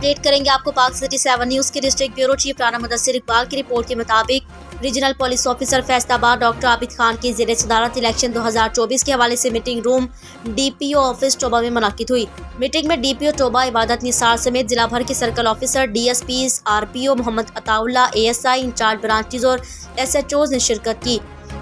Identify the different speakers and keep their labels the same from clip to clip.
Speaker 1: Update करेंगे आपको पाक सिटी 7 न्यूज़ के district bureau chief Rana Mudassir Iqbal की रिपोर्ट के मुताबिक regional police officer Faisalabad doctor Abid Khan की ज़ेरे सदारत इलेक्शन 2024 के हवाले से meeting room DPO office Toba में मुनाकिद हुई। मीटिंग में डीपीओ टोबा इबादत निसार समेत जिला भर के circle officer, DSPs, RPO Mohammad Ataullah, ASI, incharge branches और एसएचओज ने शिरकत की।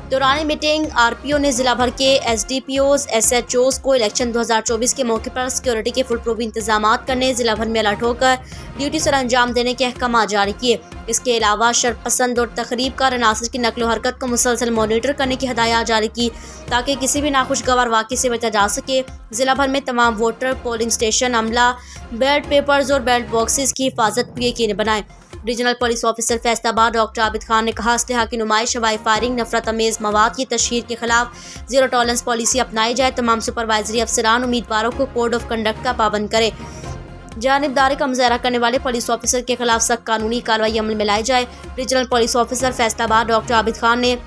Speaker 1: दौरान मीटिंग आरपीओ ने जिला भर के एसडीपीओज, एसएचओज को इलेक्शन 2024 के मौके पर सिक्योरिटी के फुल प्रूफ इंतजाम करने, जिला भर में अलर्ट होकर ड्यूटी सर अंजाम देने के अहकाम जारी किए। इसके अलावा शरपसंद और तकरीबकार अनासर की नकलो हरकत को मुसलसल मॉनिटर करने की हिदायत जारी की ताकि किसी भी नाखुशगवार वाक़े से बचा जा सके। जिला भर में तमाम वोटर, पोलिंग स्टेशन, अमला, बैलेट पेपर्स और बैलेट बॉक्सेस की हिफाजत यकीनी बनाएं। Regional police officer Faisalabad doctor Abid Khan ने कहा, असलहा की नुमाइश, हवाई फायरिंग, नफरत अमेज मवाद की तशहीर के खिलाफ जीरो टॉलरेंस पॉलिसी अपनाई जाए। तमाम सुपरवाइजरी अफसरान उम्मीदवारों को कोड ऑफ कंडक्ट का पाबंद करें। जानिबदारी का मुजाहरा करने वाले पुलिस ऑफिसर के खिलाफ सख्त कानूनी कार्रवाई अमल में लाई जाए। Regional police officer Faisalabad doctor Abid Khan ने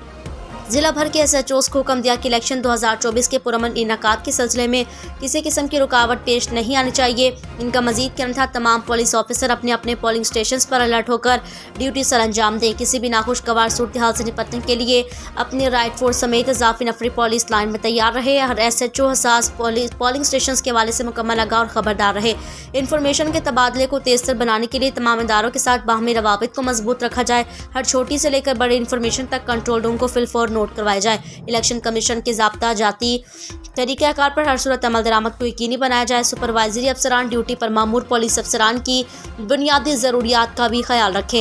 Speaker 1: जिला भर के एसएचओज को हुक्म दिया कि इलेक्शन 2024 के पुरअमन इनेकाद के सिलसिले में किसी किस्म की रुकावट पेश नहीं आनी चाहिए। इनका मजीद कहना था, तमाम पुलिस ऑफिसर अपने अपने पोलिंग स्टेशन पर अलर्ट होकर ड्यूटी सर अंजाम दें। किसी भी नाखुशगवार सूरत हाल से निपटने के लिए अपनी राइट फोर्स समेत इजाफी नफरी पुलिस लाइन में तैयार रहे। हर एसएचओ हसास पोलिंग स्टेशन के हवाले से मुकम्मल आगाह और खबरदार रहे। इंफॉर्मेशन के तबादले को तेज तर बनाने के लिए तमाम इदारों के साथ बाहमी रवाबित को मजबूत रखा जाए। हर छोटी से लेकर बड़ी इंफॉर्मेशन तक कंट्रोल रूम को फिलफौर नोट करवाया जाए। इलेक्शन कमीशन के ज़ाब्ता जाती तरीक़ाकार पर हर सूरत अमल दरामद को यकीनी बनाया जाए। सुपरवाइजरी अफसरान ड्यूटी पर मामूर पुलिस अफसरान की बुनियादी ज़रूरियात का भी ख्याल रखें।